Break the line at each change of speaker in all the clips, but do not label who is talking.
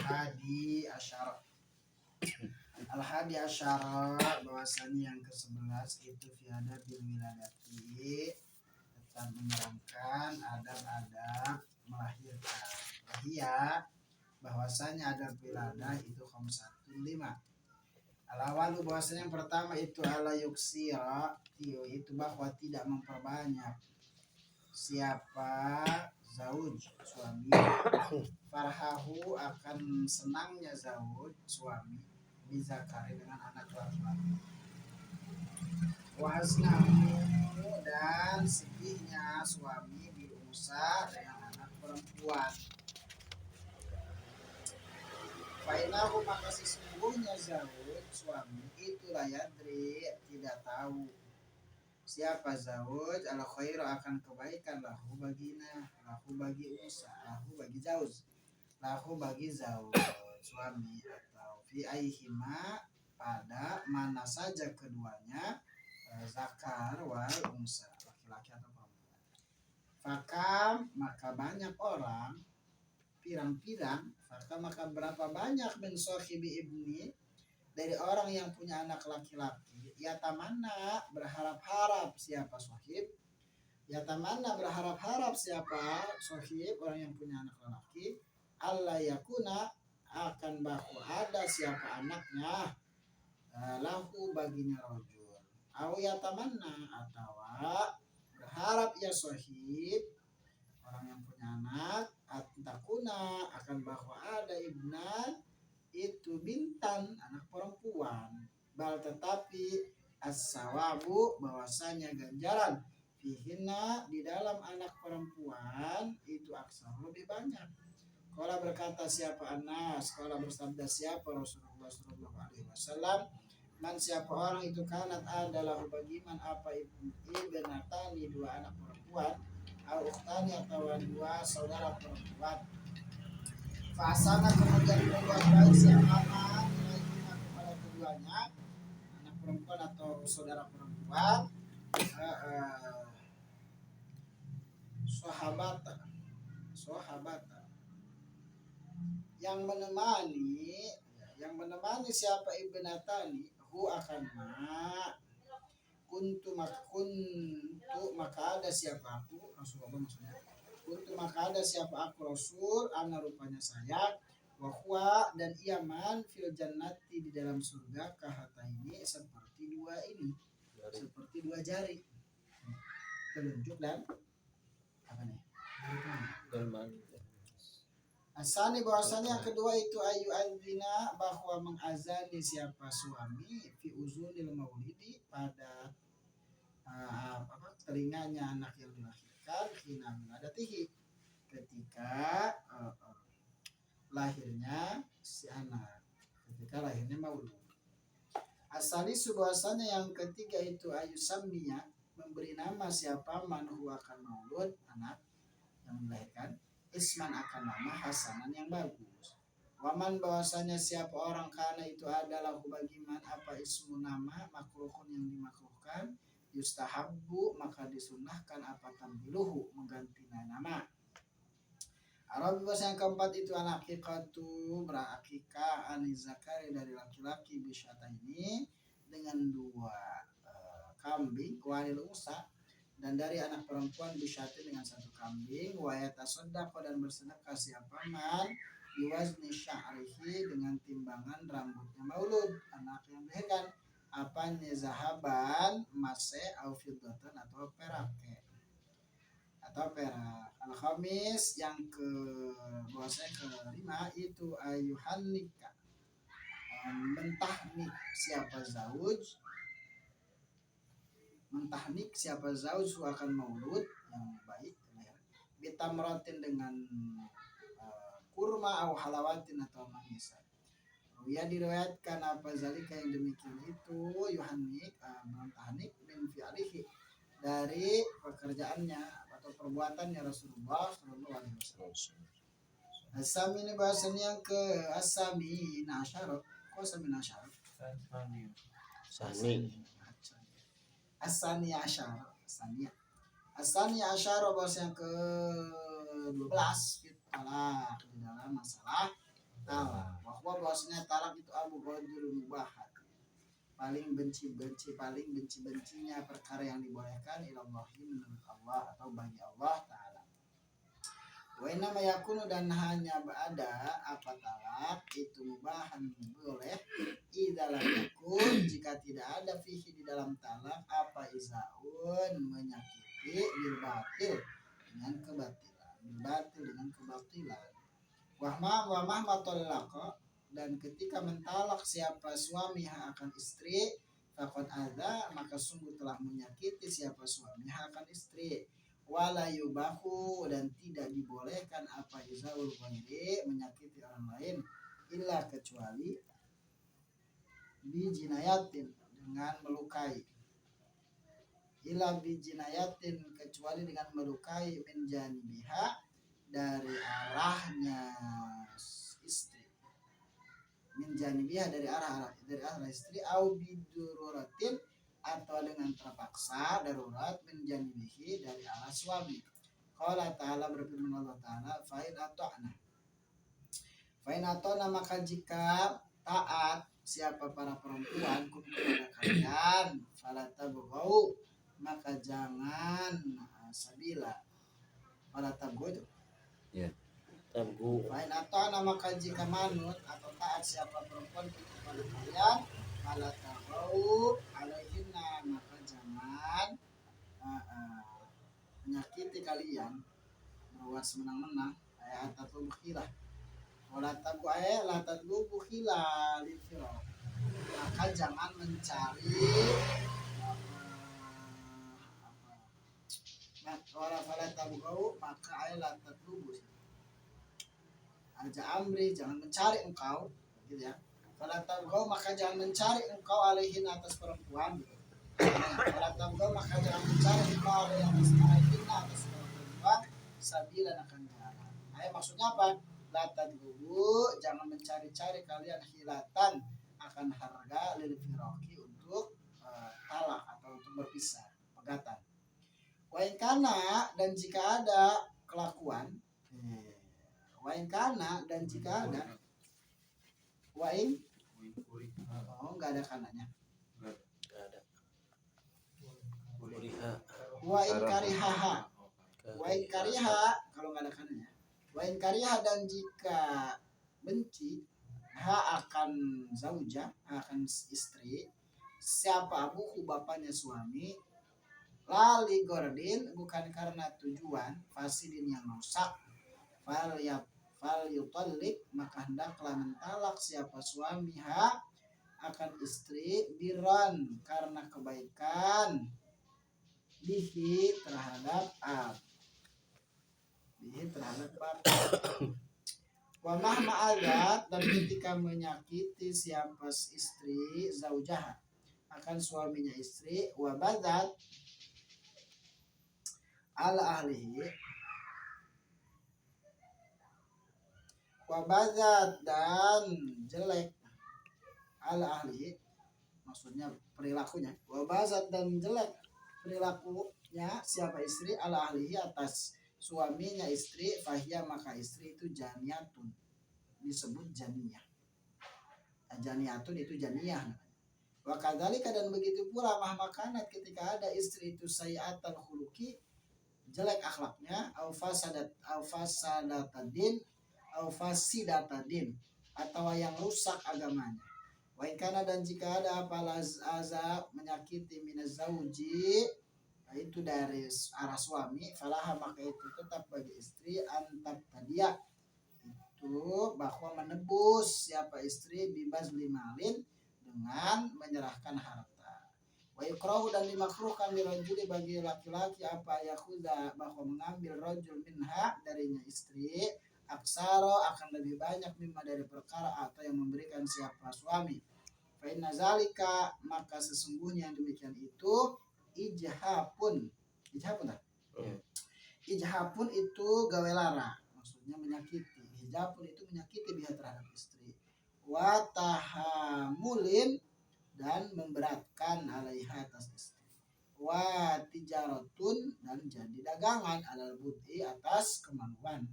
Al-Hadi Asyara. Al-Hadi Asyara bahwasanya yang ke-11 itu fi adabil wiladati, tetap menerangkan adab-adab melahirkan. Wahia bahwasanya adab wiladah itu 5. Al-awalu bahwasanya yang pertama itu ala yuksira, itu bahwa tidak memperbanyak siapa zauj suami, farhahu akan senangnya zauj suami, bizakari dengan anak laki-laki, wahaznahu dan sedihnya suami bilusa dengan anak perempuan. Fainahu maka sesungguhnya zauj suami itu layadri tidak tahu siapa zauj al khairu akan kebaikan lahu bagina, lahu bagi unsa, lahu bagi zauj, lahu bagi zauj suami, atau fi aihima pada mana saja keduanya, zakar wal unsa, laki-laki atau perempuan. Fakam maka banyak orang, pirang-pirang, maka berapa banyak min sahibi ibni, dari orang yang punya anak laki-laki, yatamanna berharap-harap siapa sahib, yatamanna berharap-harap siapa sahib orang yang punya anak laki, alla yakuna akan bahu ada siapa anaknya, lahu baginya rojul, au yatamanna atau berharap ya sahib orang yang punya anak, takuna akan bahwa ada ibnan itu bintan anak perempuan, bal tetapi as-sawabu bahwasanya ganjaran fihina di dalam anak perempuan itu aksar lebih banyak. Qala berkata siapa Anas, qala bersabda siapa Rasulullah sallallahu alaihi wasallam, man siapa orang itu kanat adalah bagiman apa ibnatani dua anak perempuan, au ukhtani atau dua saudara perempuan, fasana kemudian berbuat baik siapa kepada keduanya anak perempuan atau saudara perempuan, sahabat yang menemani siapa ibnatani hu akan kuntu maka ada siapa aku Rasulullah, maksudnya kuntu maka ada siapa aku Rasul, ana rupanya saya, wa huwa dan iaman fil jannati di dalam surga, kahata ini seperti dua ini, seperti dua jari telunjuk dan apa nih asani bahwasanya yang kedua itu ayu adzina bahwa mengazani siapa suami fi uzunil maulidi pada telinganya anak yang dilahirkan, hina miladatihi ketika lahirnya si anak, ketika lahirnya maulud. Asali bahwasanya yang ketiga itu ayu samia memberi nama siapa man huwa akan maulud anak yang dilahirkan, isman akan nama hasanan yang bagus. Waman bahwasanya siapa orang kana itu adalah bagiman apa ismu nama makruhun yang dimakruhkan, yustahabbu maka disunnahkan apa tambiluhu mengganti nama. Arabi bahasa yang keempat itu anak akikatu berakikah anizakari dari laki-laki bisyata ini dengan dua kambing walil unsa, dan dari anak perempuan bisyati dengan satu kambing, wayata sodako dan bersedekah siapa man biwazni sya'rihi dengan timbangan rambutnya maulud anak yang dilahirkan, apanya zahaban mase au fiddatan atau perak. Al-khamis yang ke kelima itu ayuhannika mentahnik siapa zauj, mentahnik siapa zauj akan maulud yang baik, bitamratin dengan kurma au halawatin atau manisan. Ya diriwayatkan apa zalika yang demikian itu yuhannik mentahnik min fi'alihi dari pekerjaannya atau perbuatannya Rasulullah sallallahu alaihi wasallam. Asami ini bahasanya yang ke asami nasyar, kok asami nasyar? Asani asyar, Asani asyar bahasa yang ke-12 fitala di dalam masalah talak. Bahwa bahwasanya talak itu abu ghadul mubahat, paling benci-bencinya perkara yang dibolehkan ilallahi menurut Allah atau bagi Allah Ta'ala. Wa inna ma yakunu dan hanya ada apa talak itu mubahan boleh idza lam yakun jika tidak ada fihi di dalam talak apa izaun menyakiti bil batil dengan kebatilan wahmah matallaqo dan ketika mentalak siapa suami akan istri fakon ada maka sungguh telah menyakiti siapa suami akan istri wala yubahu dan tidak dibolehkan apa izaul ghairi menyakiti orang lain illa kecuali bijinayatin dengan melukai illa bijinayatin kecuali dengan melukai min janibiha dari arahnya istri min janibiha dari arah istri au bidururatin atau dengan terpaksa darurat min janibihi dari arah suami. Qala ta'ala berfirman Allah Ta'ala fa'in atona maka jika taat siapa para perempuan kepada kalian fala tabghau maka jangan sabila fala tabghau itu
Ya. Tabgu.
Fa'in atona maka jika manut atau taat siapa perempuan kepada kalian fala tabghau alaihinna maka jangan menyakiti kalian berbuat semena-mena ayat atau bukhilah wala tabu ayat la tadlu bukhilah lil firaq maka jangan mencari wala fala tabu maka ayat la tadlu aja amri jangan mencari engkau gitu ya fala tabu maka jangan mencari engkau alaihin atas perempuan gitu. Fala tabu maka jangan mencari engkau alaihin atas perempuan sabilan akan jalan ayat maksudnya apa latan dulu jangan mencari-cari kalian hilatan akan harga lil firaqi untuk talak atau untuk berpisah pegatan. Wain kana dan jika ada kelakuan wain kana dan jika ada wain enggak ada kananya
Enggak ada. Kuriha.
wain karihaha wain kariha kalau enggak ada kananya wain kariha dan jika benci akan zauja akan istri siapa abuhu bapaknya suami lali gordin bukan karena tujuan fasidin yang rusak fal yutallik maka hendaklah mentalak siapa suami akan istri biran karena kebaikan bihi terhadap bapak wa mahma adat dan ketika menyakiti siapa istri zaujah akan suaminya istri wa badat ala ahlihi wa badat dan jelek ala ahlihi maksudnya perilakunya wa bazat dan jelek perilakunya siapa istri ala ahlihi atas suaminya istri fahya maka istri itu janiyatun disebut janiyah janiyatun itu janiyah wa kadzalika dan begitu pula mahmakanat ketika ada istri itu sayiatal khuluqi jelek akhlaknya au fasidatadin atau yang rusak agamanya wa kana dan jika ada apa aza menyakiti minaz zauji itu dari arah suami falaha maka itu tetap bagi istri antab tadia itu bahwa menebus siapa istri bibas limalin dengan menyerahkan harta wa yukrahu dan dimakruhkan dirajuli bagi laki-laki apa yakhudha bahwa mengambil rajul minha darinya istri aksaro akan lebih banyak mimma dari perkara atau yang memberikan siapa suami fa inna zalika maka sesungguhnya yang demikian itu ijhapun ijhapun itu gawe lara maksudnya menyakiti hijabun itu menyakiti dia terhadap istri wa tahamulin dan memberatkan alaiha atas istri wa tijaratun dan jadi dagangan alal bud'i atas kemampuan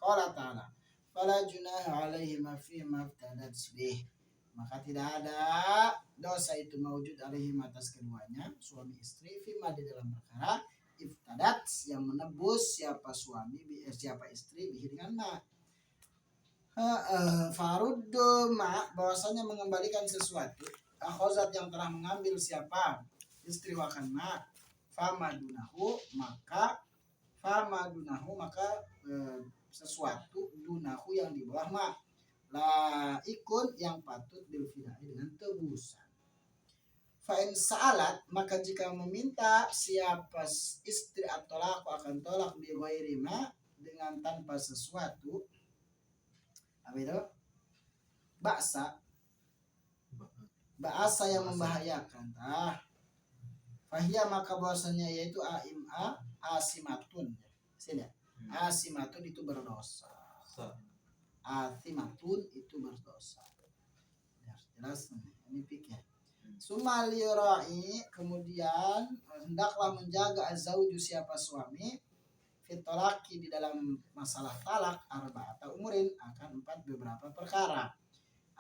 qala ta'ala fala junaha alaihi ma fi maftadat bih, maka tidak ada dosa itu mawjud alaihim atas keduanya suami istri fima di dalam perkara iftadat yang menebus siapa suami siapa istri bihi dengan ma. Faruddu ma bahwasanya mengembalikan sesuatu akhozat yang telah mengambil siapa istri wakan ma famadunahu maka sesuatu dunahu yang di bawah ma la ikun yang patut dilfidai dengan tebusan. Fa'in sa'alat maka jika meminta siapa istri atau laku akan tolak bi ghairi ma dengan tanpa sesuatu apa itu bahasa yang membahayakan fahia maka bahwasanya yaitu asimatun sini asimatun itu berdosa asimatun itu berdosa jelas ini pikir sumalirai kemudian hendaklah menjaga azauju siapa suami fitolaki di dalam masalah talak arba'ata umurin akan 4 beberapa perkara.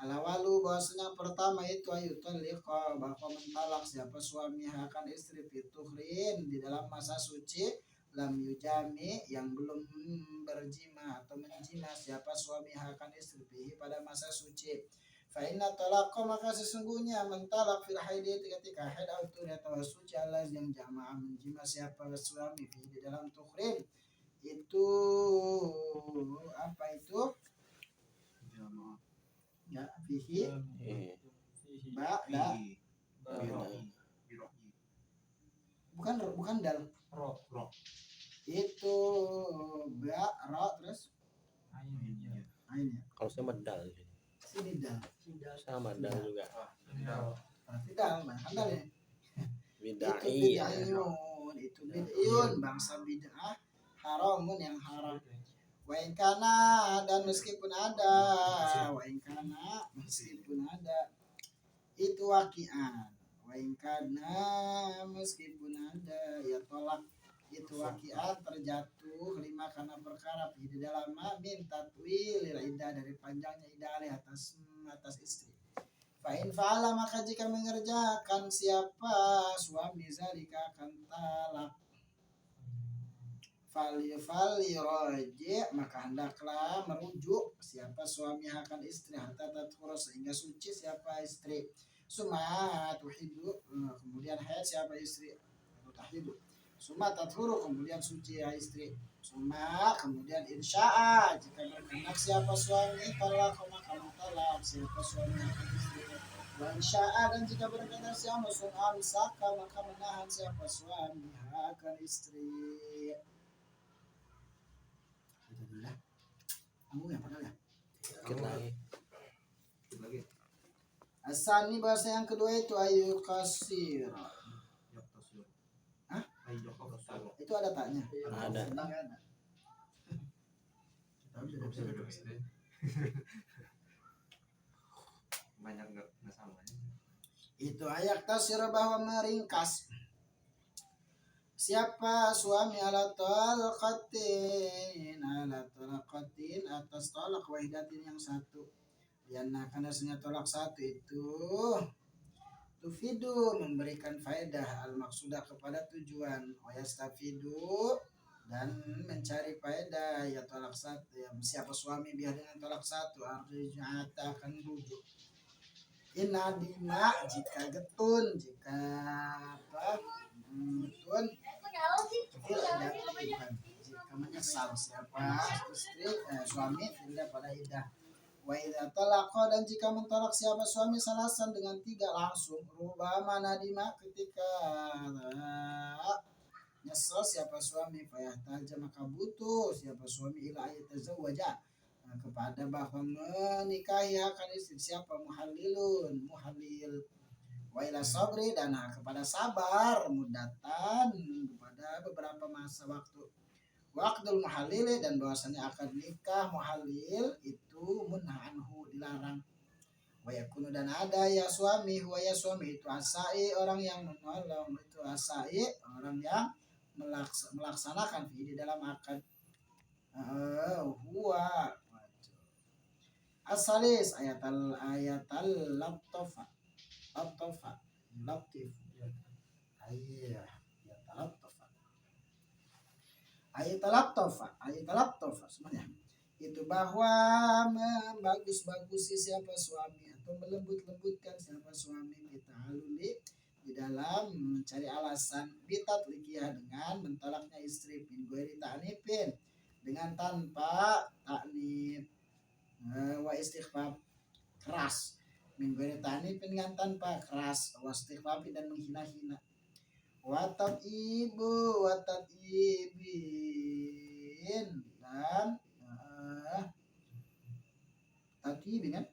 Alawalu bahwasanya pertama itu ayutaliqa bahwa mentalak siapa suami akan istri fituhrin di dalam masa suci lam yujami yang belum berjima atau menjima siapa suami akan istri pada masa suci. Fa inna talaqa maka sesungguhnya mentalak fil haidi ketika haid atau suci Allah yang jamaah menjima siapa suami di dalam tuhrin itu apa itu ya fihi bukan dal itu ro terus ain ya
Kalau sama dal
sini dal
sama dal juga.
berarti dal mana dal ya
Bidai.
itu bid'iyun bangsa bid'ah haramun yang haram wa in kana dan meskipun ada itu waqi'an wa in kana meskipun ada ya tolak itu waqi'an terjatuh lima karena perkara di dalam min tatwil iddah dari panjangnya iddah atas istri. Fa'in fa'ala maka jika mengerjakan siapa suami zalika akan talak fali roji maka hendaklah merujuk siapa suami akan istri hatta tathura sehingga suci siapa istri suma tuhidu kemudian haid siapa istri tahidu suma tathuru kemudian suci ya istri suma kemudian insya'a jika berkehendak siapa suami talak maka talak siapa suami akan istri wa insya'a dan jika berkehendak siapa suami saka maka menahan siapa suami akan istri. Kamu ya padahal ya.
Lagi.
Asani bahasa yang kedua itu ayu kasir. Hah? Itu ada taknya?
Ada.
Banyak nggak sama.
Itu ayak tasir bahwa meringkas. Siapa suami ala talaqatin atas tolak wahidatin yang satu. Yana karena tolak satu itu tufidu memberikan faedah al maksudah kepada tujuan wayastafidu dan mencari faedah ya tolak satu ya siapa suami biar dengan tolak satu artinya akan rujuk inadima jika getun jika apa getun jika menyesal siapa istri suami tidak pada idah wa idza talaqa dan jika mentolak siapa suami salasan dengan 3 langsung rubama nadima ketika nyesel siapa suami fayahtaja maka butuh siapa suami ila ayatazawwaja kepada bahwa menikahi akan istri siapa muhallil wa ila sabri dan kepada sabar mudatan kepada beberapa masa waktul muhallil dan bahwasanya akad nikah muhallil itu munhanhu dilarang wa yakunu dan ada ya suami itu asai orang yang menolong itu asai orang yang melaksanakan di dalam akad huwa Asalis ayatal laptofa latif ayat ayatal laptofa semuanya itu bahwa membagus-bagusi siapa suami atau melembut-lembutkan siapa suami bitaluli di dalam mencari alasan bitat likiyah dengan mentolaknya istri min ghairi ta'nifin dengan tanpa taknif wa istighfar keras min ghairi ta'nifin dengan tanpa keras wa istighfar dan menghina-hina watat ibin dan tatibin kan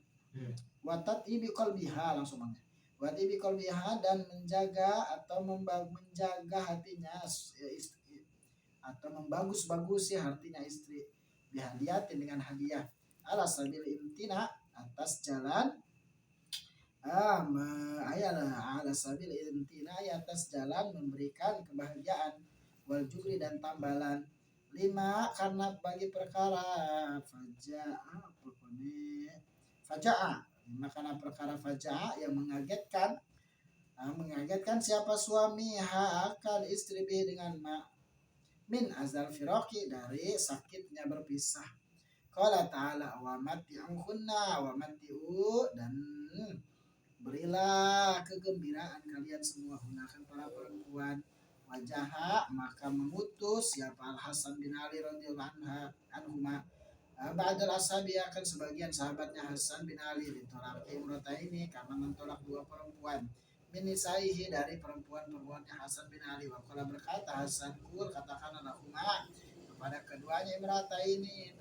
watat ibi qalbiha langsung banget watat ibi qalbiha dan menjaga atau menjaga hatinya istri atau membagus-bagusi hatinya istri bihadiatin dengan hadiah ala sabil imtina atas jalan ala sabil imtina atas jalan memberikan kebahagiaan wal juri dan tambalan lima karena bagi perkara faja'a lima karena perkara faja'a yang mengagetkan siapa suami akan istri dengan min azal firaqi dari sakitnya berpisah. Qala ta'ala wa matti'uhunna wa matti'u dan berilah kegembiraan kalian semua gunakan para perempuan wajaha maka mengutus siapa Al Hasan bin Ali radhiyallahu anhuma ba'dal ashabi akan sebagian sahabatnya Hasan bin Ali ditolak imrata ini karena mentolak dua perempuan minisaihi dari perempuan-perempuannya Hasan bin Ali waqala berkata Hasan kul katakanlah lahuma kepada keduanya imrata ini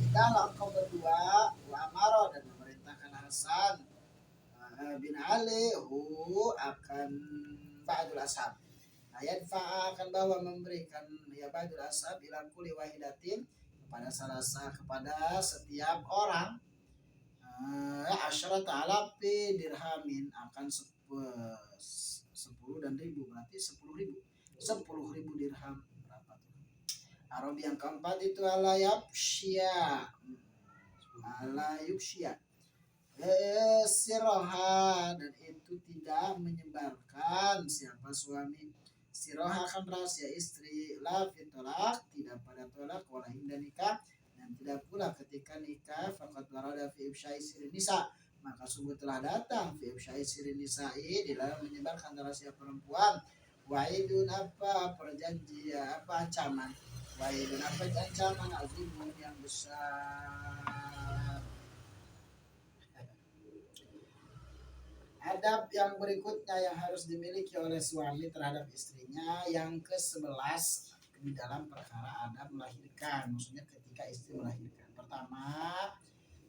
tidaklah kau berdua wa amaro dan memerintahkan Hasan bin Ali akan ba'dul ashab ayat akan bawa memberikan ya ba'dul ashab ila kulli wahidatin kepada setiap orang asyrata alafi dirhamin akan 10 dan ribu berarti 10.000 dirham berapa tuh Arabi yang keempat itu ala yubsya siroha dan itu tidak menyebarkan siapa suami siroha akan rahasia istri la fitolak tidak pada tolak wala hinda nikah dan tidak pula ketika nikah faqad warada fi ifsyai sirin nisa maka sungguh telah datang fi ifsyai sirin nisa'i di dalam menyebarkan rahasia perempuan wa'idun apa perjanjian apa ancaman wa'idun apa ancaman azimun yang besar. Adab yang berikutnya yang harus dimiliki oleh suami terhadap istrinya yang ke-11 di dalam perkara adab melahirkan maksudnya ketika istri melahirkan pertama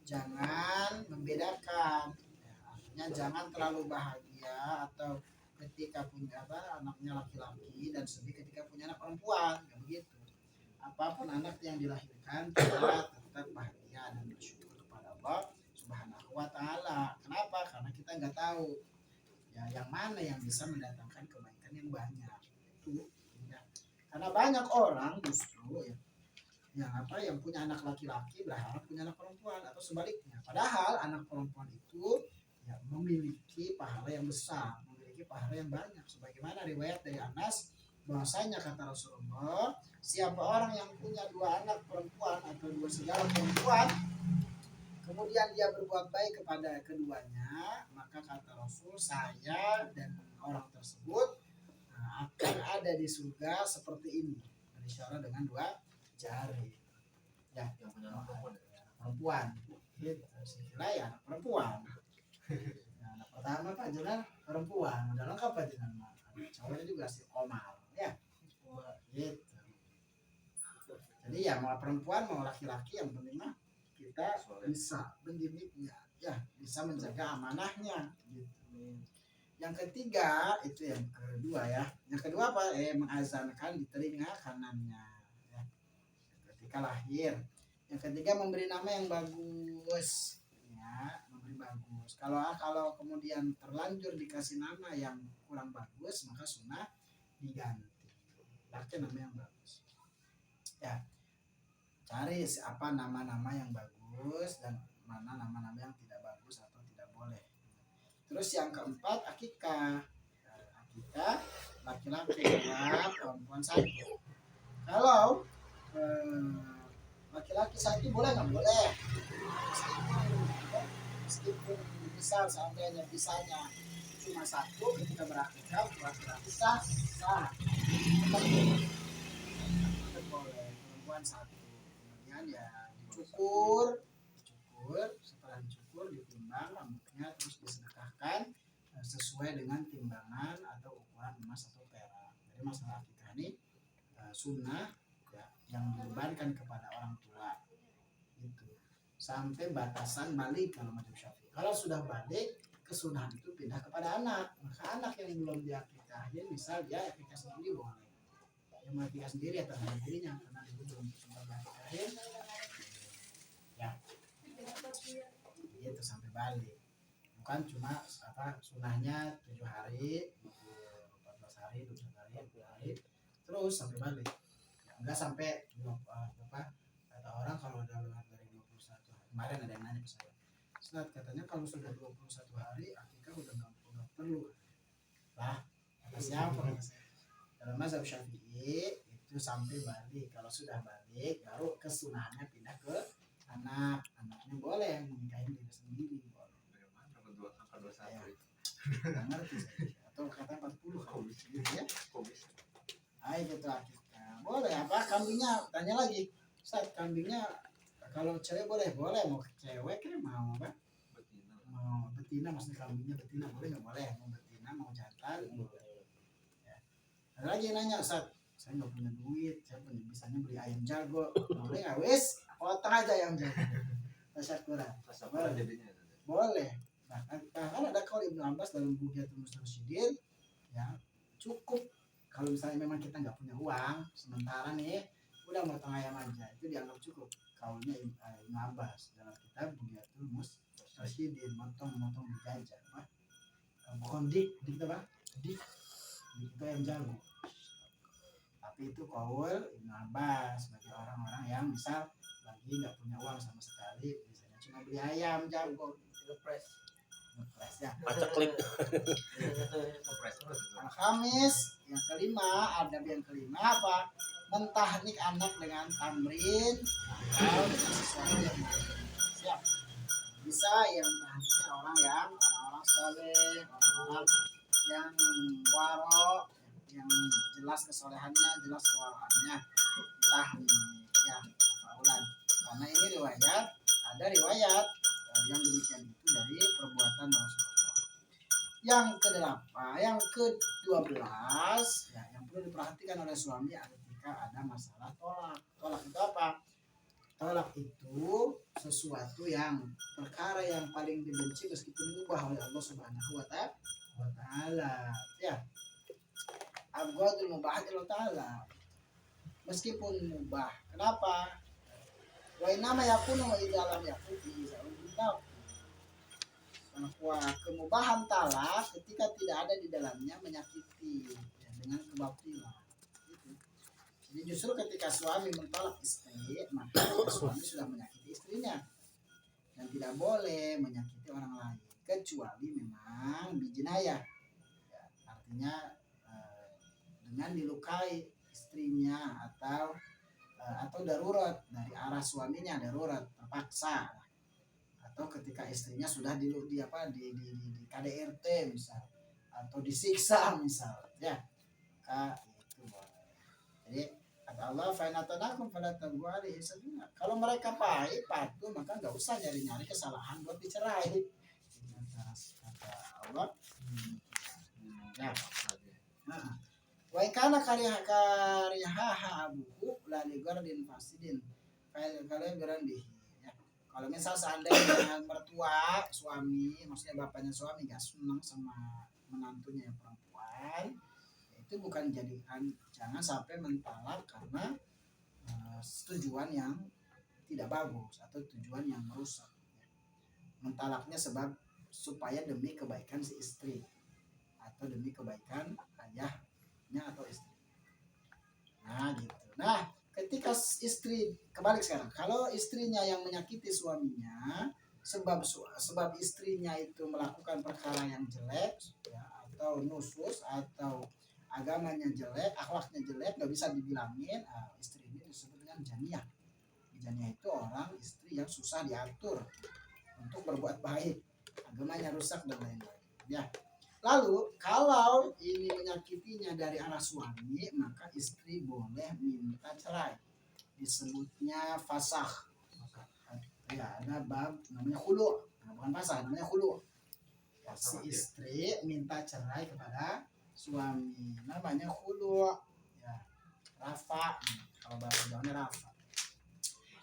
jangan membedakan artinya jangan terlalu bahagia atau ketika punya anaknya laki-laki dan sedih ketika punya anak perempuan begitu apapun anak yang dilahirkan kita tetap bahagia dan bersyukur kepada Allah Subhanahu wa ta'ala. Kenapa? Karena kita nggak tahu ya yang mana yang bisa mendatangkan kebaikan yang banyak itu ya. Karena banyak orang justru yang punya anak laki-laki berharap punya anak perempuan atau sebaliknya padahal anak perempuan itu ya memiliki pahala yang besar memiliki pahala yang banyak sebagaimana riwayat dari Anas bahwasanya kata Rasulullah siapa orang yang punya dua anak perempuan atau dua saudara perempuan kemudian dia berbuat baik kepada keduanya maka kata Rasul saya dan orang tersebut akan ada di surga seperti ini berisyarah dengan dua jari ya
yang punya anak
perempuan gitu kira ya anak perempuan ya, anak pertama Pak Jenar perempuan udah lengkap Pak Jenar cowoknya juga si Omar ya gitu jadi ya mau perempuan mau laki-laki yang penting mah kita bisa mendidiknya ya bisa menjaga amanahnya gitu. Yang ketiga itu yang kedua ya yang kedua apa mengazankan di telinga kanannya ya. Ketika lahir yang ketiga memberi nama yang bagus ya memberi bagus kalau kemudian terlanjur dikasih nama yang kurang bagus maka sunnah diganti. Pakai nama yang bagus. Ya, cari apa nama-nama yang bagus dan mana nama-nama yang tidak bagus atau tidak boleh. Terus yang keempat, akikah. Akikah laki-laki 2, perempuan 1. Kalau laki-laki 1 boleh nggak boleh? Meskipun misal seandainya bisanya cuma 1, ketika berakikah laki-laki sah. Tetap boleh. Perempuan 1. Kemudian ya dicukur, setelah dicukur ditimbang rambutnya, terus disedekahkan sesuai dengan timbangan atau ukuran emas atau perak. Jadi masalah akikah ini sunnah ya, yang dibebankan kepada orang tua gitu. Sampai batasan balik kalau mazhab Syafi'i. Kalau sudah balik, kesunahan itu pindah kepada anak. Maka anak yang belum diakikahin, misal dia akikah sendiri boleh. Yang mau akikah sendiri ya terhadap dirinya, karena itu belum sempat diakikahin. Ya, itu sampai balik. Bukan cuma sunahnya 7 hari, 14 hari, 21 hari, 20 hari, terus sampai balik. Ya, enggak sampai kata orang kalau udah lewat dari 21 hari. Kemarin ada yang nanya ke saya. Ustaz, katanya kalau sudah 21 hari akikah udah nggak perlu. Lah, kata siapa? Dalam mazhab Syafi'i itu sampai balik. Kalau sudah balik baru kesunahannya pindah ke anak. Anaknya boleh menikahi diri sendiri.
Bagaimana angka 21
Ya.
itu?
Nggak ngerti saya. Atau kata 40 gitu ya.
Kok bisa?
Ayo gitu akikah. Boleh apa kambingnya? Tanya lagi. Ustaz, kambingnya kalau cewek boleh mau cewek kan mau apa?
Betina.
Mau betina, maksudnya kambingnya betina boleh nggak boleh? Mau betina mau jantan boleh. Ya. Ada lagi yang nanya, Ustaz, saya nggak punya duit, saya punya bisanya beli ayam jago, boleh nggak? Wes, potong aja ayam jago. Tasyakuran.
Tasyakuran jadinya.
Boleh. Nah, kan ada kaul Ibnu Abbas dalam Bughyatul Mustarsyidin, ya cukup kalau misalnya memang kita nggak punya uang sementara nih, udah motong ayam aja itu dianggap cukup. Kaulnya Ibnu Abbas dalam kitab Bughyatul Mustarsyidin, motong dijajah, bukan dik apa? Dik itu ayam jago. Tapi itu kaul Ibnu Abbas bagi orang-orang yang misal lagi nggak punya uang sama sekali, misalnya cuma beli ayam jago. Ngepres ya.
Paceklik.
Al-Khamis yang kelima, adab yang kelima apa? Mentahnik anak dengan tamrin atau dengan sesuatu yang siap. Bisa yang mentahniknya orang-orang saleh, orang-orang yang waro, yang jelas kesolehannya, jelas kewaroannya. Tahnik ya, tafaulan. Karena ini ada riwayat yang demikian itu dari perbuatan Rasulullah. Yang ke-8, yang ke-12 ya, yang perlu diperhatikan oleh suami ketika ada masalah tolak. Tolak itu apa? Tolak itu sesuatu yang perkara yang paling dibenci meskipun diubah oleh Allah Subhanahu wa taala. Ya. Abghadul mubahatil taala. Meskipun mubah. Kenapa? Wa inama yakunu wa idza lam yakun fi bahwa kemubahan talak ketika tidak ada di dalamnya menyakiti ya, dengan kebatilan gitu. Jadi justru ketika suami mentolak istri, maka suami sudah menyakiti istrinya dan tidak boleh menyakiti orang lain kecuali memang bijinayah ya, artinya dengan dilukai istrinya atau darurat dari arah suaminya, darurat terpaksa, atau ketika istrinya sudah di KDRT misal atau disiksa misal ya, maka itu boleh. Jadi kata Allah fa'inatanakum fala tabghu alaihi sabila. Kalau mereka patuh maka nggak usah nyari kesalahan buat dicerai. Kata Allah ya. Nah, wa kana karihaha abuhu la ligardin fasidin kalian berandih ya. Kalau misal seandainya mertua suami, maksudnya bapaknya suami nggak senang sama menantunya yang perempuan, itu bukan jadikan, jangan sampai mentalak karena tujuan yang tidak bagus atau tujuan yang merusak. Mentalaknya sebab supaya demi kebaikan si istri atau demi kebaikan ayah suaminya atau istri. Nah gitu. Nah ketika istri kebalik sekarang, kalau istrinya yang menyakiti suaminya sebab istrinya itu melakukan perkara yang jelek ya, atau nusus atau agamanya jelek, akhlaknya jelek, nggak bisa dibilangin, istri ini disebut dengan janiah. Janiah itu orang istri yang susah diatur untuk berbuat baik, agamanya rusak dan lain-lain. Ya. Lalu kalau ini menyakitinya dari arah suami, maka istri boleh minta cerai. Disebutnya fasakh. Ya, ada bab namanya khulu. Nah, bukan fasakh, namanya khulu. Ya, si istri minta cerai kepada suami, namanya khulu. Ya, rafa. Kalau bahasa Jawanya rafa.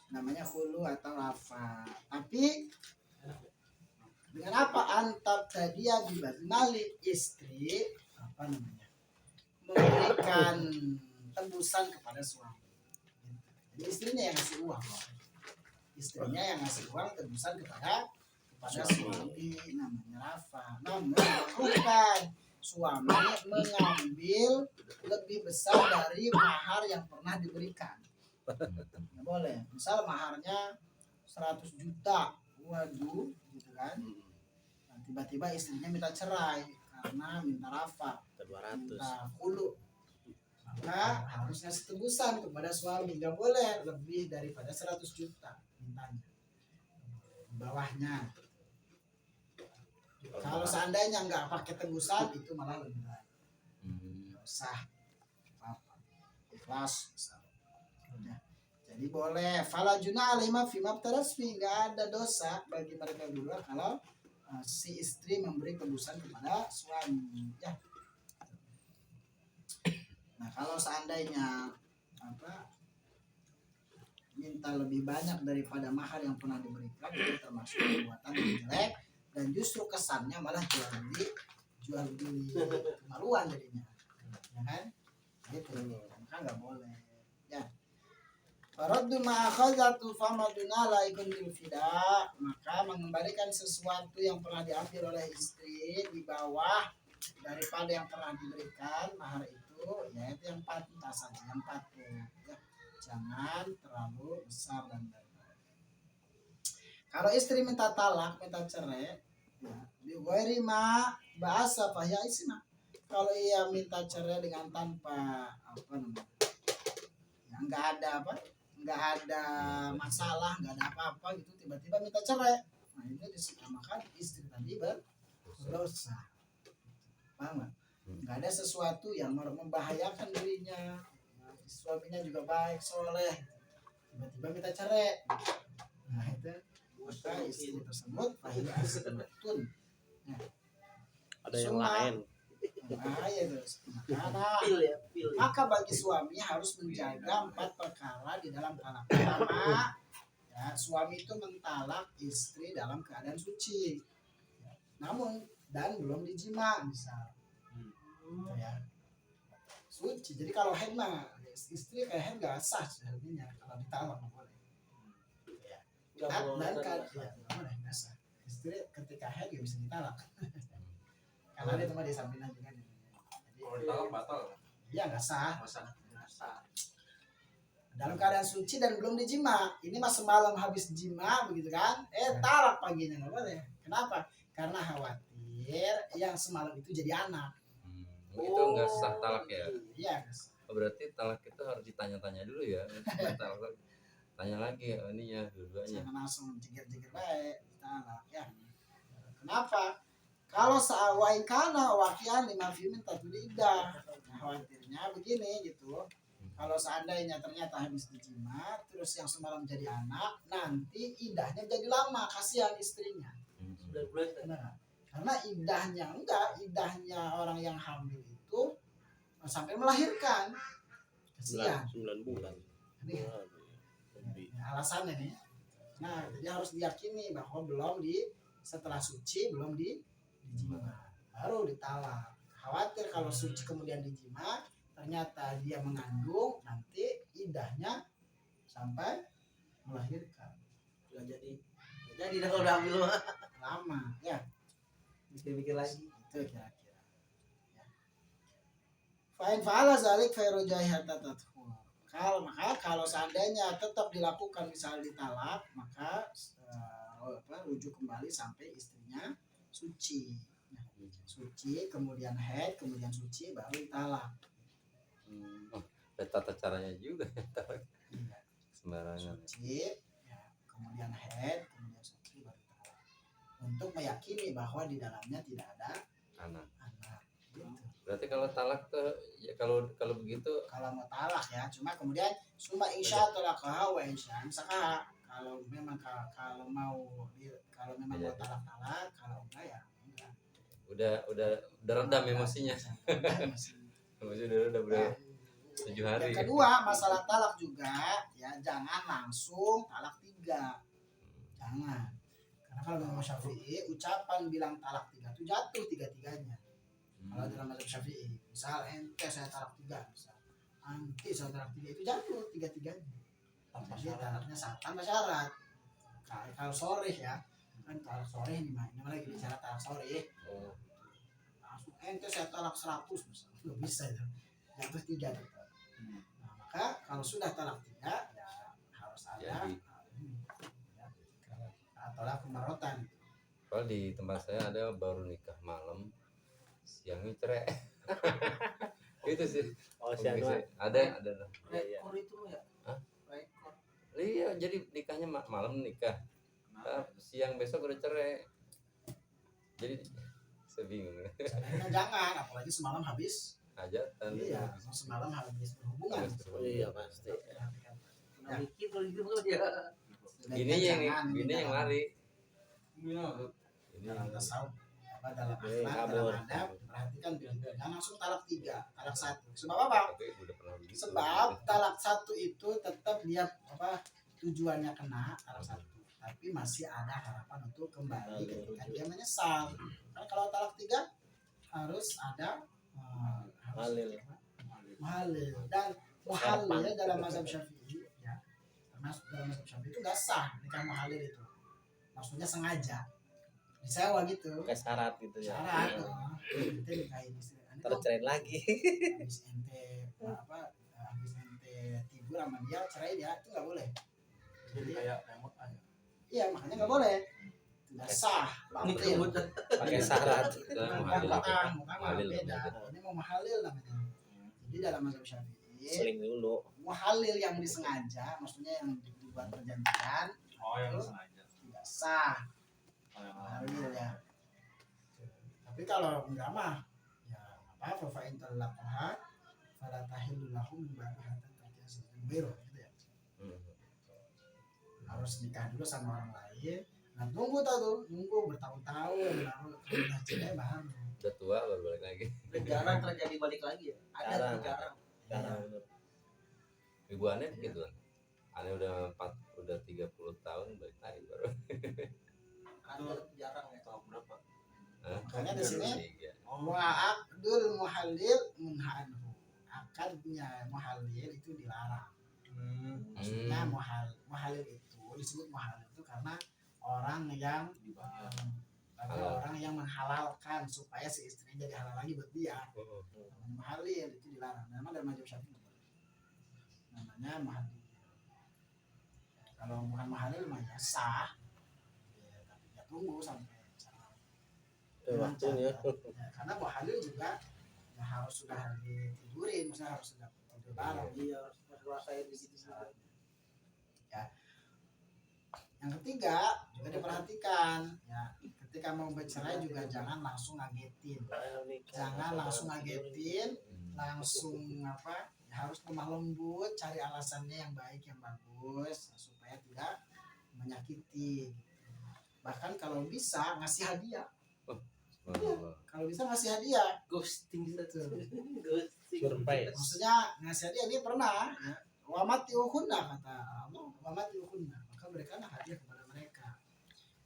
Namanya khulu atau rafa. Tapi dengan apa? Antab dia dibalik istri apa namanya, memberikan tembusan kepada suami. Jadi istrinya yang ngasih uang, istrinya yang ngasih uang tembusan kepada suami, namanya rafa. Namun bukan suami mengambil lebih besar dari mahar yang pernah diberikan. Nggak boleh. Misal maharnya 100 juta, waduh, gitu kan. Nah, tiba-tiba istrinya minta cerai karena minta rafa, minta khulu, maka harus ngasih tebusan kepada suami. Nggak boleh lebih daripada 100 juta mintanya, di bawahnya. Kalau seandainya nggak pakai tebusan itu malah lebih baik, nggak usah apa, ikhlas misalnya. Jadi boleh. Fala junah alaihima fima tarasfi, nggak ada dosa bagi mereka berdua kalau si istri memberi tebusan kepada suami. Ya. Nah kalau seandainya apa, minta lebih banyak daripada mahar yang pernah diberikan, itu termasuk perbuatan yang jelek dan justru kesannya malah jual beli kemaluan jadinya, ya kan? Gitu. Maka nggak boleh. Ya. Faraddu ma'akhadatu famaduna laikun bil fida, maka mengembalikan sesuatu yang pernah diambil oleh istri di bawah daripada yang pernah diberikan mahar itu, yaitu yang patut saja, yang patut. Ya. Jangan terlalu besar dan lain-lain. Kalau istri minta talak, minta cerai, ya, biwari ma bahasa fahya isma. Kalau ia minta cerai dengan tanpa apa namanya, ya, nggak ada masalah, nggak ada apa-apa gitu, tiba-tiba minta cerai, nah ini disamakan istri tadi berdosa. Paham nggak? Nggak ada sesuatu yang membahayakan dirinya, suaminya juga baik soleh, tiba-tiba minta cerai, nah itu maka istri tersebut betul. Nah,
Ada yang lain.
bahaya terus. Maka bagi suami harus menjaga 4 perkara di dalam talak. Pertama, ya, suami itu mentalak istri dalam keadaan suci, ya, namun dan belum dijima misal, ya, suci. Jadi kalau haid mah istri kayak haid nggak sah sebenarnya kalau ditalak nggak boleh. Ya. Dan kan ya, nggak boleh, nggak sah. Istri ketika haid nggak bisa ditalak. Karena dia cuma di sampingan juga nih. Jadi
Kalau ditalak batal.
iya nggak sah.
Nggak sah.
Dalam keadaan suci dan belum dijima. Ini mas semalam habis jima begitu kan? Talak paginya nggak boleh. Kenapa? Karena khawatir yang semalam itu jadi anak.
Itu nggak sah talak ya?
Iya.
Berarti talak itu harus ditanya-tanya dulu ya. Talak, tanya lagi ya ininya dua-duanya.
Jangan langsung jigir-jigir baik talak ya. Kenapa? Kalau seawai kana wakian 5 fimin tatulidah. Nah, khawatirnya begini gitu. Kalau seandainya ternyata habis dijima terus yang semalam jadi anak, nanti idahnya jadi lama, kasihan istrinya. Nah, karena idahnya orang yang hamil itu sampai melahirkan, kasihan.
9 bulan.
Ini
Lebih.
alasannya nih. Nah, jadi harus diyakini bahwa setelah suci belum dijima, baru ditalak. Khawatir kalau suci kemudian dijima, ternyata dia mengandung, nanti idahnya sampai melahirkan.
Jadi dah kalau udah ambil mah
Lama, ya.
mikir-mikir lagi.
Itu kira-kira. Ya. Fa'in fa'ala zalik fairujai hatta tadkhul. Kalau seandainya tetap dilakukan misal ditalak, maka rujuk kembali sampai istrinya suci. Suci, kemudian haid, kemudian suci, baru ditalak.
Oh, ada tata caranya juga.
Iya.
Sembarangan.
Suci, ya, kemudian haid, kemudian suci, baru ditalak. Untuk meyakini bahwa di dalamnya tidak ada
Anak.
anak. Gitu.
Berarti kalau talak tuh ya kalau begitu
Kalau mau talak ya, cuma kemudian summa insya talaqaha wa insya amsakaha. Kalau memang kalau mau
Iya.
talak, kalau enggak ya enggak.
udah redam emosinya. Emosi udah redam udah 7 hari.
Yang kedua, masalah talak juga ya, jangan langsung talak 3. Jangan. Karena kalau memang Syafi'i ucapan bilang talak 3 itu jatuh 3-tiganya. Kalau dalam mazhab Syafi'i, misal ente saya talak 3, misal anti saya talak 3, itu jatuh 3-tiganya. Jadi talaknya tanpa syarat. Kalau sore ya, kan talak sore ini lagi bicara talak sore.
Oh,
Langsung ente saya talak 100 misal, nggak bisa itu. Jatuh 3 tetap. Nah, maka kalau sudah talak 3 ya harus ada
Jadi.
talak pemarotan.
kalau di tempat saya ada baru nikah malam, siangnya cerai. Itu sih.
Oh, si Anwar.
Ada.
Iya.
Rekor itu ya.
Hah?
Rekor.
Iya, jadi nikahnya malam nikah. Siang besok udah cerai. Jadi saya bingung.
Sebenarnya jangan, apalagi semalam habis.
Hajatan.
Iya, semalam habis berhubungan.
Oh, iya pasti.
Nah, mikir kalau gitu ya.
Ini yang lari.
Dalam tasawuf apa dalam
Ini
akhlak,
kabur.
dalam adab, perhatikan jangan langsung talak 3, talak 1. Sebab apa?
Tapi udah pernah begitu.
Sebab talak 1 itu tetap dia tujuannya kena talak 1, tapi masih ada harapan untuk kembali ketika dia menyesal. Karena kalau talak 3 harus ada
Halil.
muhalil, dan muhalil dalam mazhab Syafi'i ya, termasuk dalam mazhab Syafi'i itu nggak sah nikah muhalil itu, maksudnya sengaja disewa gitu,
Kayak syarat gitu ya.
syarat ente nikahin istri ente kok
Tercerai lagi.
habis ente habis ente tidur sama dia cerai dia, itu nggak boleh.
Jadi kayak remote aja.
Iya, makanya nggak boleh, tidak sah. Batil.
Pakai syarat.
Muhalil.
Beda. Ini mau muhalil namanya. Jadi dalam mazhab Syafi'i
Seling dulu.
muhalil yang disengaja, maksudnya yang dibuat perjanjian,
Oh, yang sengaja.
tidak sah
Oh, yang
muhalil ya. Tapi kalau enggak mah ya apa fa in talaqaha fala tahillu lahum ba'da hatta takiya gitu ya. Harus nikah dulu sama orang lain. Nah, tunggu bertahun-tahun baru kalau udah cerai baru.
Udah tua baru balik lagi.
Jarang terjadi balik lagi ya. Ada
Jarang.
tapi jarang.
Sekarang bener.
Ibu aneh gitu kan. Aneh udah 30 tahun balik lagi baru.
Ada jarang ya.
tahun berapa?
Makanya di sini
3.
wa'aqdul muhalil munhanhu. Akadnya muhalil itu dilarang. Maksudnya muhalil itu disebut muhalil itu karena orang yang orang yang menghalalkan supaya si istrinya jadi halal lagi buat dia. Namanya muhalil itu dilarang. Memang dalam mazhab Syafi'i namanya muhalil. Kalau bukan muhalil mah ya sah. Ya, tapi ya tunggu sampai
Waktunya.
ya, karena muhalil juga ya harus sudah ditidurin, maksudnya harus sudah tidur bareng.
Iya, harus rasain di situ.
Yang ketiga juga diperhatikan ya, ketika mau bercerai juga jangan langsung ngagetin, langsung harus lemah lembut, cari alasannya yang baik yang bagus supaya tidak menyakiti. Bahkan kalau bisa ngasih hadiah, kalau bisa ngasih hadiah,
Ghosting
Gitu.
Ghosting.
Surprise.
maksudnya ngasih hadiah ini pernah ya, wamatiuhunna kata Allah, wamatiuhunna, maka berikanlah hadiah kepada mereka.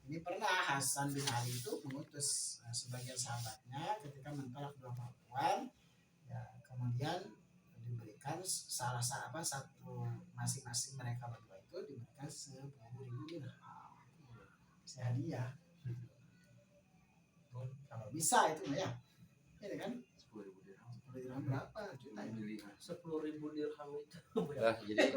Ini pernah Hasan bin Ali itu mengutus sebagian sahabatnya ketika mentolak 2 perempuan ya, kemudian diberikan satu masing-masing mereka berdua itu diberikan 10.000 dirham hadiah. Kalau bisa itu ya, ini kan
10.000 dirham.
10 dirham berapa juta ya?
Beli
10.000 dirham itu.
Lah jadi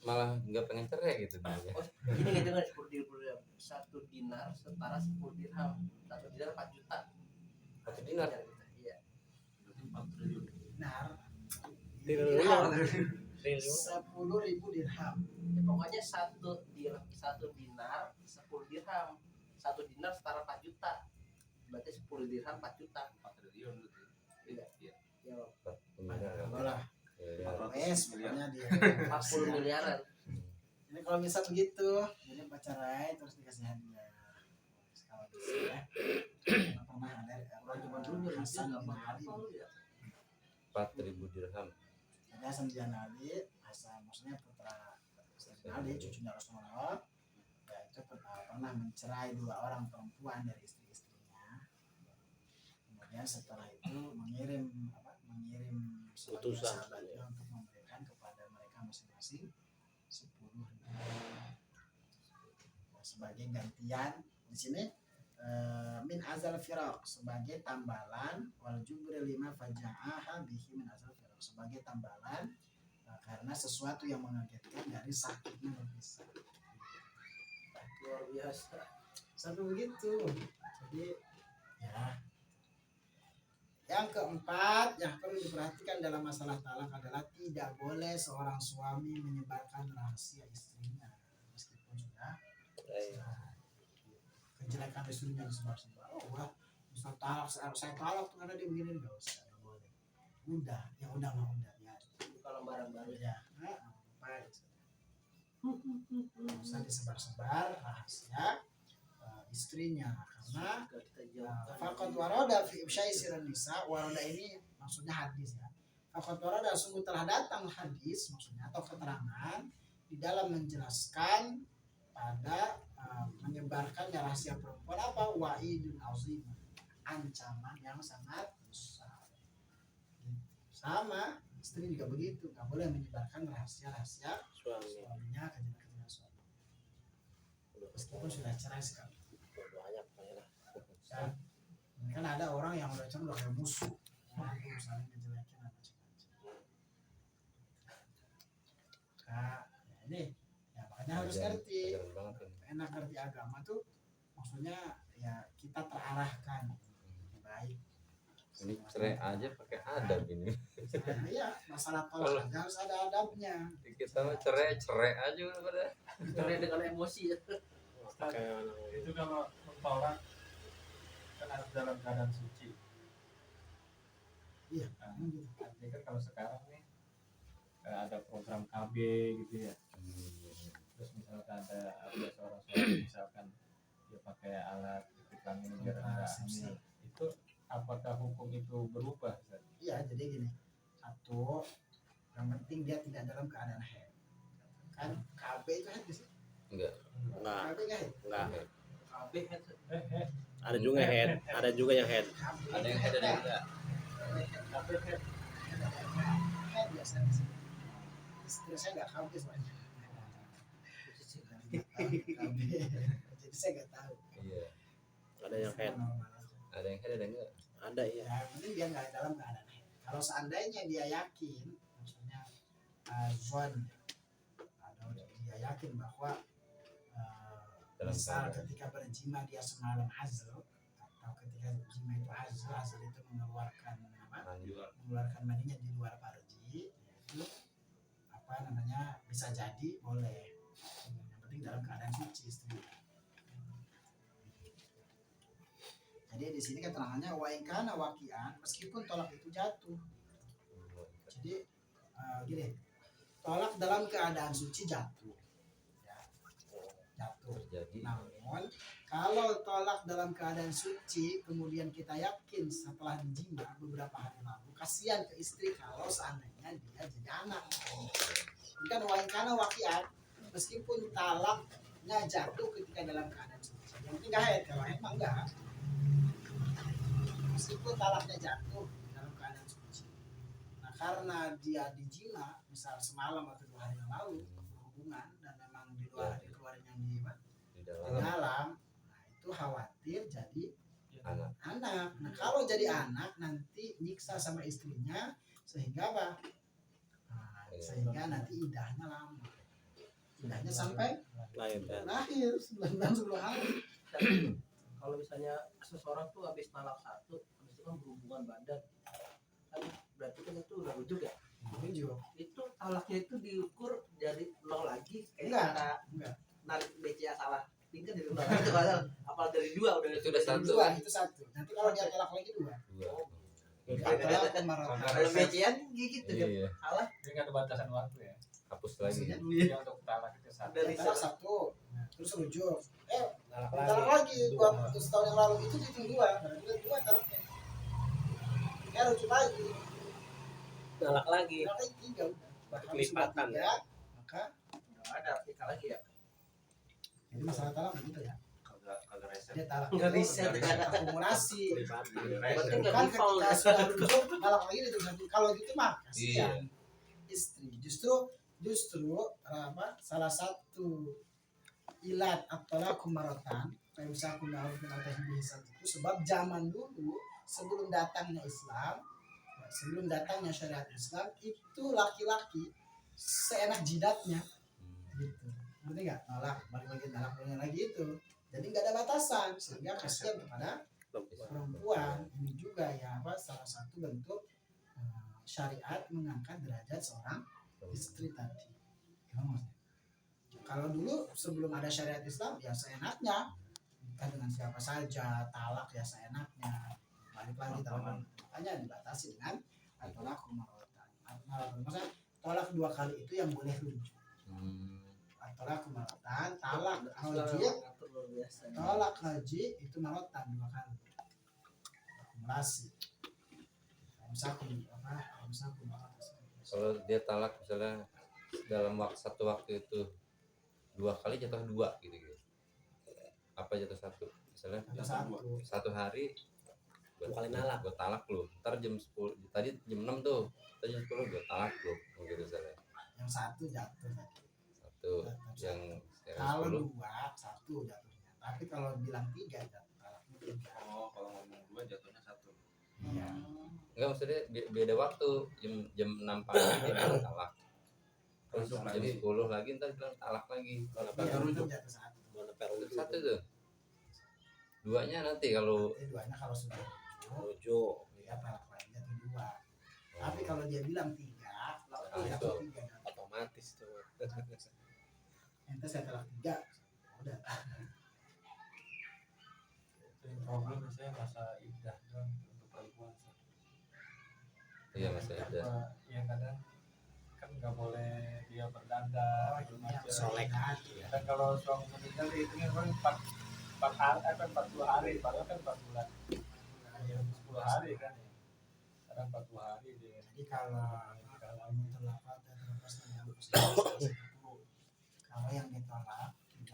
malah nggak pengen cerai gitu dia.
Ini kita kan 10.000 dirham. 1 dinar setara 10 dirham. 1 dinar 4 juta.
1 dinar.
Iya.
4 triliun.
Dinar.
Dirham.
10.000 dirham.
Ya, pokoknya 1 dinar 10 dirham. 1 dinar setara 4 juta. Berarti 10 dirham 4 juta.
4 triliun gitu.
Iya.
Iya.
Ya,
Lah,
Ya,
wes pokoknya dia.
40 miliaran.
Jadi kalau misal begitu, jadi pacaran terus dikasih hadiah. Kalau bisa ya. Pernah ada
Orang zaman dulu
Hasan
nggak
bin
apa-apa
Ali.
lu ya.
4.000 dirham.
Jadi Hasan bin Ali, Hasan maksudnya putra Hasan bin Ali, cucunya Rasulullah. Ya itu pernah mencerai 2 orang perempuan dari istri-istrinya. Kemudian setelah itu mengirim sebagai
Utusan.
sahabatnya untuk memberikan kepada mereka masing-masing 10.000. Sebagai gantian di sini min azal firaq sebagai tambalan wal jubri lima faja'aha bihi min azal firaq sebagai tambalan karena sesuatu yang mengagetkan dari sakitnya berpisah.
Luar biasa.
Sampai begitu. Jadi ya. Yang keempat yang perlu diperhatikan dalam masalah talak adalah tidak boleh seorang suami menyebarkan rahasia istrinya meskipun sudah kejelekan istrinya disebar-sebar. Oh wah, bisa talak, saya talak tuh karena dia begini, nggak usah, nggak boleh. Udah, yang udah mah udah ya.
Buka lembaran baru.
Ya, apa itu? Nggak usah disebar-sebar rahasia istrinya karena
Kita jauhkan.
Faqad warada fi ibsyai sirrin nisa. Warada ini maksudnya hadis ya. Faqad warada sungguh telah datang hadis maksudnya atau keterangan di dalam menjelaskan pada menyebarkannya rahasia perempuan apa wa'idun azim, ancaman yang sangat besar. Sama istri juga begitu, nggak boleh menyebarkan rahasia-rahasia suaminya ke suami meskipun sudah cerai sekali. Ya, kan ada orang yang udah cerai udah kayak musuh, waduh saling ngejelekin dan macam-macam. Nah, ya ini ya makanya harus ngerti.
Keren banget ini.
Enak ngerti agama tuh maksudnya ya kita terarahkan yang baik.
Ini cerai aja pakai adab ini.
Nah, iya masalah tolak aja harus ada adabnya.
Kita mah cerai aja udah pada.
Cerai dengan emosi ya.
Itu kalau tolak kan harus dalam keadaan suci.
Iya.
Nah,
Gitu.
artinya kan kalau sekarang nih ada program KB gitu ya. Terus misalkan ada seorang suami misalkan dia pakai alat kelamin biar enggak hamil, itu apakah hukum itu berubah? Ustaz?
Iya jadi gini, satu yang penting dia tidak dalam keadaan haid. Kan KB itu haid sih?
Enggak.
KB nggak haid?
KB itu.
Ada juga head, ada juga yang head.
KB
Ada yang ada yang enggak.
KB haid biasanya sih. Istri saya nggak KB soalnya. KB. Jadi saya nggak tahu.
Iya.
Ada yang head,
Ada yang ada yang enggak.
ada ya.
Ya, yang penting dia nggak dalam keadaan haid. Kalau seandainya dia yakin, maksudnya zon, atau dia yakin bahwa
Dalam
misal
keadaan.
ketika berjima dia semalam azl atau ketika berjima itu azl itu mengeluarkan apa?
Lanjut.
Mengeluarkan maninya di luar farji, itu apa namanya bisa jadi boleh. Yang penting dalam keadaan suci istri. Jadi di sini keterangannya wa in kana waqi'an meskipun tolak itu jatuh. Jadi gini, tolak dalam keadaan suci jatuh. Ya, jatuh.
Terjadi.
Namun kalau tolak dalam keadaan suci kemudian kita yakin setelah dijima beberapa hari lalu kasihan ke istri kalau seandainya dia jadi anak. Ini kan wa in kana waqi'an meskipun talaknya jatuh ketika dalam keadaan suci. Yang penting nggak haid, kalau haid mah enggak. Meskipun talaknya jatuh dalam keadaan suci. Nah karena dia dijima misal semalam atau 2 hari yang lalu berhubungan dan memang di 2 hari keluarnya di
Di
dalam,
dalam.
nah itu khawatir jadi anak. Nah, kalau jadi anak nanti nyiksa sama istrinya sehingga apa? Nah, sehingga nanti idahnya lama. Idahnya sampai
Lain kan.
lahir 9 bulan 10 hari.
Dan kalau misalnya seseorang tuh habis talak satu, habis itu kan berhubungan badan, kan berarti kan itu udah rujuk ya.
Tujuh.
Itu talaknya itu diukur dari 0 lagi, kayak
Enggak,
kita
enggak.
narik BCA salah tingkat dari 0 lagi, padahal apal dari 2 udah
Itu udah satu.
Dua, itu satu. Nanti kalau dia tolak lagi dua. Talak kemarahan.
Kalau BCA gitu kan,
Iya.
salah
Jadi nggak ada batasan waktu ya.
Hapus lagi.
Maksudnya
Jadi untuk talak itu satu.
dari
talak satu, terus rujuk.
Talak
Talak lagi. Buat setahun yang lalu itu dihitung dua. Berarti udah dua talaknya. Rujuk lagi.
Talak lagi.
Talak lagi tiga udah.
Berarti
Kalau sudah
kelipatan.
tiga, maka
udah ada nikah lagi ya.
jadi masalah talak begitu ya.
Kagak reset.
Dia talak
Nggak
itu
riset.
akumulasi.
Kelipatan.
Berarti nggak
Kan
default.
ketika sudah rujuk talak lagi itu satu. Kalau gitu mah
Iya.
kasihan istri. Justru apa? Salah satu ilat at-talaqu maratan, fayumsaku ma'ruf min al-tahbisan itu sebab zaman dulu sebelum datangnya Islam, sebelum datangnya syariat Islam itu laki-laki seenak jidatnya gitu. Ngerti nggak? Nolak, balik lagi nolak, balik lagi itu. Jadi nggak ada batasan sehingga kasihan kepada perempuan. Ini juga ya apa salah satu bentuk syariat mengangkat derajat seorang istri tadi. Gimana maksudnya? Kalau dulu sebelum ada syariat Islam ya seenaknya, nikah dengan siapa saja, talak ya seenaknya, balik lagi talak, makanya dibatasi dengan talak maratan. Maksudnya talak 2 kali itu yang boleh rujuk. Talak maratan, talak haji,
luar biasa.
talak haji itu maratan 2 kali. Akumulasi.
Kalau dia talak misalnya dalam satu waktu itu 2 kali jatuh 2 gitu. Apa jatuh 1? Misalnya satu hari
Dua kali nalak.
Gue talak lu. Ntar jam 10, tadi jam 6 tuh. Tadi jam 10 gue talak lu. Gitu misalnya.
Yang satu jatuh tadi.
Satu yang
Kalau
10.
2 satu jatuhnya. Tapi kalau bilang 3 jatuh talaknya 3.
Oh, kalau ngomong 2 jatuhnya 1.
Iya.
Enggak, maksudnya beda waktu. Jam 6 pagi dia bilang talak. Terus
Rujuk
jam
lagi.
10 lagi ntar bilang talak lagi.
Kalau
Iya,
baru
itu jatuh satu.
Terus 1 tuh. 2-nya nanti kalau
Nanti 2-nya kalau sudah
rujuk.
ya talak lagi jatuh 2. Tapi kalau dia bilang 3,
Nah,
jatuh
itu
3.
otomatis tuh.
Ente saya talak 3. Udah.
Yang problem misalnya masa iddah doang untuk perempuan.
iya masih ada.
Yang kadang kan nggak boleh dia berdandan.
Oh,
gitu
ini yang
aja.
solek.
Dan kalau suami meninggal dihitungnya kan 4 hari, 40 hari, padahal kan 4 bulan. Ya, 10 hari kan ya. Kadang 40 hari dia.
Jadi kalau terlapat dan terlepas dengan posisi 10. Kalau yang ditolak 30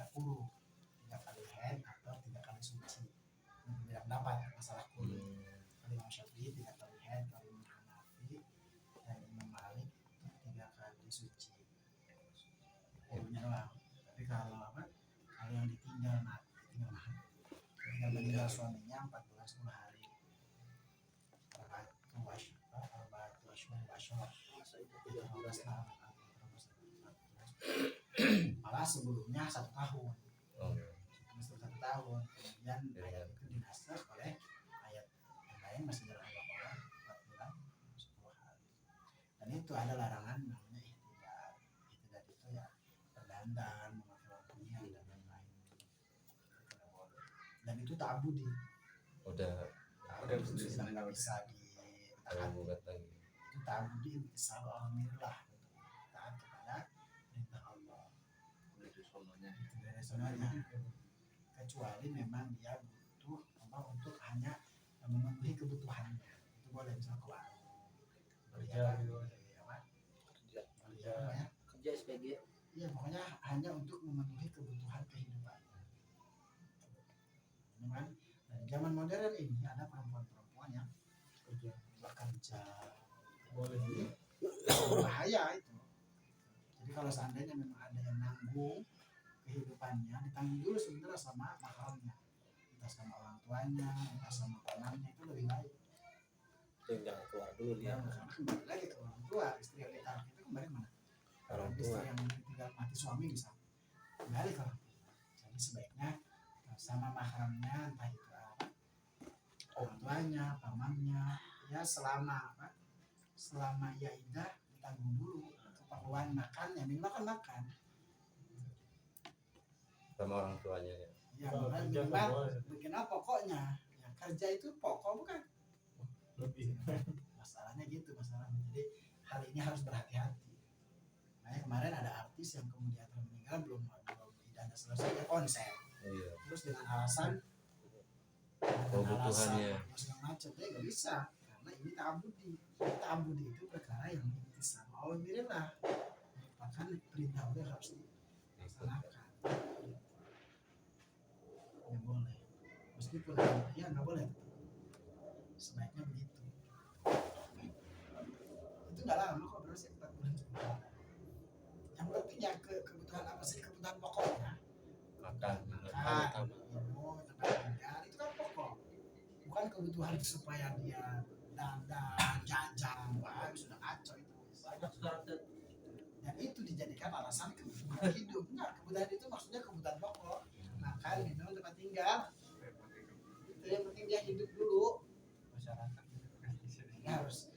kali haid atau 3 kali suci. Ini beda pendapat masalah kulit. Kalau Imam Syafi'i 3 kali haid, kalau Imam Hanafi dan Imam Malik itu 3 kali suci. Haidnya doang. Tapi kalau apa? Kalau yang ditinggal meninggal suaminya 4 bulan 10 hari. Malah sebelumnya 1 tahun.
Oh.
Sebelum 1 tahun. Kemudian ayat itu dinasakh oleh ayat yang lain masih dalam Al-Qur'an 4 bulan 10 hari. Dan itu ada larangan namanya ihtidal. Ihtidal itu ya berdandan, memakai waktunya dan lain-lain. Dan itu ta'abudi.
Udah
Ta'abudi sudah nggak bisa ditaati.
buat lagi.
Itu ta'abudi intisal al-mirlah. Taat kepada perintah Allah. Itu dari sononya. Kecuali memang dia butuh apa untuk hanya memenuhi kebutuhannya. Itu boleh misalnya ke warung.
Kerja gitu.
Namanya?
Kerja SPG.
Iya, pokoknya hanya untuk memenuhi kebutuhan kehidupan. Ini kan dari zaman modern ini ada perempuan-perempuan yang bekerja
Boleh juga.
bahaya itu. Jadi kalau seandainya memang ada yang nanggung kehidupannya, ditanggung dulu sebenarnya sama mahramnya. entah sama orang tuanya, entah sama temannya, itu lebih baik.
Itu jangan keluar dulu
Ya,
dia.
karena kembali lagi ke orang tua, istri yang ditarik itu kembali mana? Kalau
Orang
istri
tua.
yang tinggal mati suami bisa kembali ke orang tua. Jadi sebaiknya sama mahramnya, entah itu apa, orang tuanya, pamannya, ya selama apa? Selama ia idah ditanggung dulu keperluan makannya, minimal kan makan.
sama orang tuanya ya.
Ya,
Kalau kerja
minimal
nggak boleh.
minimal pokoknya. Ya, kerja itu pokok bukan?
Lebih.
Masalahnya gitu masalahnya. Jadi hal ini harus berhati-hati. Makanya kemarin ada artis yang kemudian meninggal belum idahnya selesai dia konser.
Iya.
Terus dengan alasan
Kebutuhannya.
segala macam dia nggak bisa karena ini ta'abudi. Ta'abudi itu perkara yang intisam awamirillah, merupakan perintah Allah harus dilaksanakan. Nggak boleh. Meskipun ya nggak boleh. Sebaiknya begitu. Itu nggak lama kok, berarti 4 bulan cukup lama. Yang penting ya kebutuhan apa sih, kebutuhan pokoknya.
Makan.
Makan, minum, tempat tinggal, itu kan pokok. Bukan kebutuhan supaya dia dandan, jajan, wah sudah kacau itu.
Banyak sekarang tuh.
Dan itu dijadikan alasan kebutuhan hidup. Enggak, kebutuhan itu maksudnya kebutuhan pokok. Makan, minum, tempat tinggal. Itu yang penting dia hidup dulu.
Masyarakat
Ini harus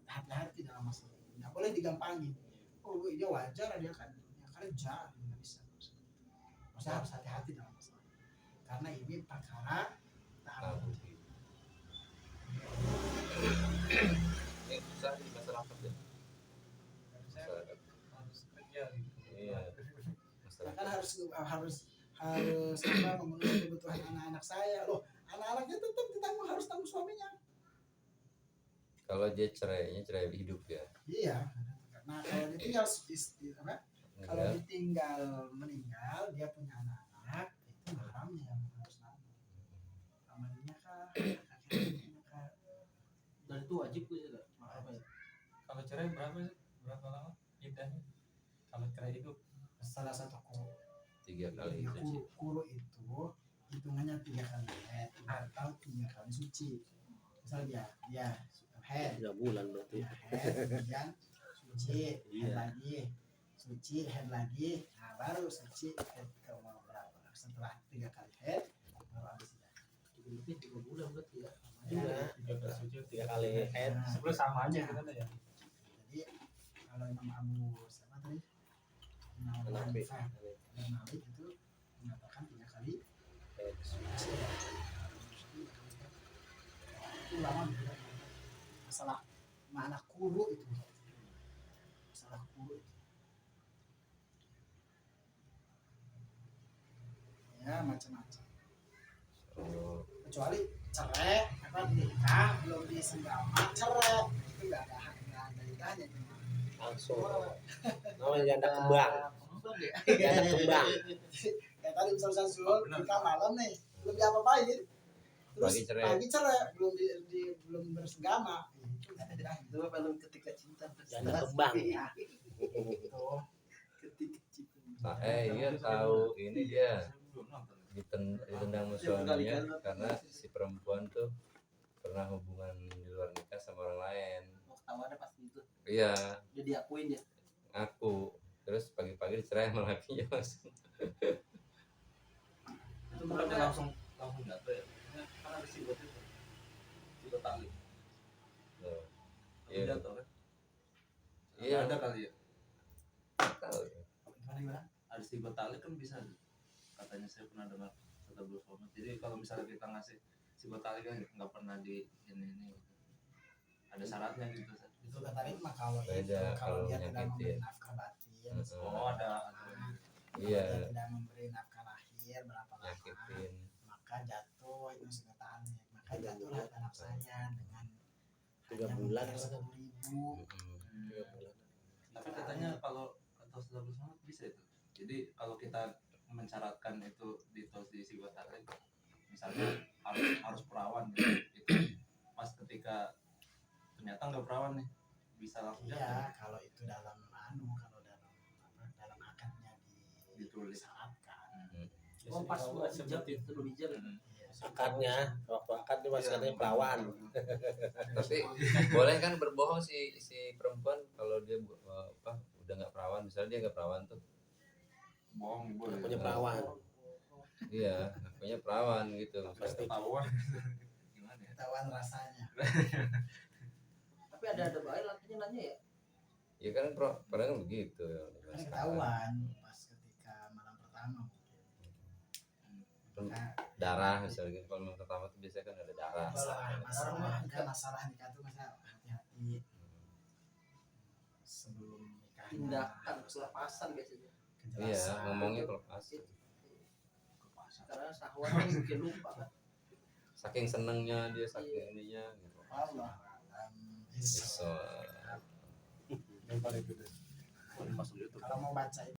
hati-hati dalam masalah ini. Nggak boleh digampangin. Oh dia wajar dia kan kerja, nggak bisa. Maksudnya harus hati-hati dalam masalah ini. Karena ini perkara ta'abudi.
Ini susah di masyarakat ya. Masyarakat.
harus kerja gitu.
Iya.
Ya kan
Masyarakat.
harus apa memenuhi kebutuhan anak-anak saya loh. Anak-anaknya tetap ditanggung, harus tanggung suaminya.
Kalau dia cerainya cerai hidup ya.
Iya. Nah kalau ditinggal kalau
Enggak.
ditinggal meninggal dia punya anak-anak, itu mahramnya yang harus nanggung. Pamannya kah, kakeknya kah.
Dan itu wajib tuh ya, apa ya?
Kalau cerai berapa sih? Berapa lama iddahnya? Kalau cerai hidup
Salah satu kuru.
3 kali
Ya,
itu.
kuru itu hitungannya 3 kali head atau 3 kali suci. Misal dia head
3 bulan berarti.
ya head, kemudian suci, head
Iya.
lagi, suci, head lagi, nah baru suci, head ke umur berapa? Setelah 3 kali head, baru habis itu.
Lebih 3 bulan berarti ya.
Iya.
13 sujud
3 kali head.
Nah,
sebelum sama aja gitu ya.
jadi kalau Imam Abu siapa tadi? Imam Abu
Hanafi.
Hanifah dan Malik itu mengatakan 3 kali
Head.
suci. Itu lama juga. Masalah makna kuru itu. Masalah kuru itu. Ya macam-macam.
Oh,
Kecuali cerai apa nikah belum disenggama cerai itu nggak ada idahnya cuma.
Langsung. Namanya janda kembang.
Ya
Janda kembang.
tadi misal Zul kita malam nih belum diapa-apain terus
Pagi cerai.
pagi cerai belum bersenggama itu nggak ada idahnya.
Itu baru ketika cinta
Janda kembang.
Ya, itu
ketika cinta.
Nah, iya tahu ini dia
Belum nonton.
ditendang sama suaminya karena si perempuan tuh pernah hubungan di luar nikah sama orang lain.
Tawarannya pasti itu.
Iya,
Dia diakuin ya.
aku terus pagi-pagi dicerai sama lakinya langsung.
Itu bukannya langsung jatuh ya. Kan ada sibot itu. Sibot tali.
Tuh.
Langsung
Iya,
jatuh kan.
Iya.
Ada kali ya.
tahu ya.
gimana
Ada sibot tali kan bisa. Katanya saya pernah dengar kata Bro Somad. Jadi kalau misalnya kita ngasih sibot tali kan nggak pernah di ini. Ada syaratnya gitu.
itu kata Rik mah kalau
Beda
itu kalau
kalau
dia tidak memberi
nyakitin.
nafkah batin
Heeh.
Oh ada.
nah,
Iya,
dia tidak memberi nafkah lahir berapa lama
nyakitin.
maka jatuh itu sebutan maka jatuhlah anak saya dengan
3 bulan.
10.000.
Mm-mm.
3 bulan.
Tapi katanya kalau tos Bro Somad bisa itu. Jadi kalau kita mensyaratkan itu di tos di sibot tali, misalnya harus perawan gitu. Itu pas ketika ternyata nggak perawan nih bisa langsung jatuh.
Iya, kalau itu dalam kalau dalam akadnya
Ditulis.
disyaratkan.
Ya
Oh,
pas gua hijab itu dulu hijab.
Akarnya waktu akad dia masih katanya perawan.
Tapi boleh kan berbohong si perempuan kalau dia udah nggak perawan, misalnya dia nggak perawan tuh,
Bohong boleh.
Punya perawan.
iya punya perawan gitu.
Pas ketahuan gimana ya?
Ketahuan rasanya.
Tapi ada baik lakinya nanya ya.
Ya kan padahal kan begitu.
Kan ketahuan pas ketika malam pertama.
Darah misalnya gitu. Kalau malam pertama tuh biasanya kan ada darah.
Masalah nikah tuh masa hati-hati sebelum nikah.
Tindakan kelepasan biasanya.
Iya, ngomongnya kelepasan.
Karena sahwatnya mungkin lupa kan.
Saking senengnya dia, saking ininya gitu.
Allah.
So,
Yang paling gede.
Masuk YouTube.
Kalau mau baca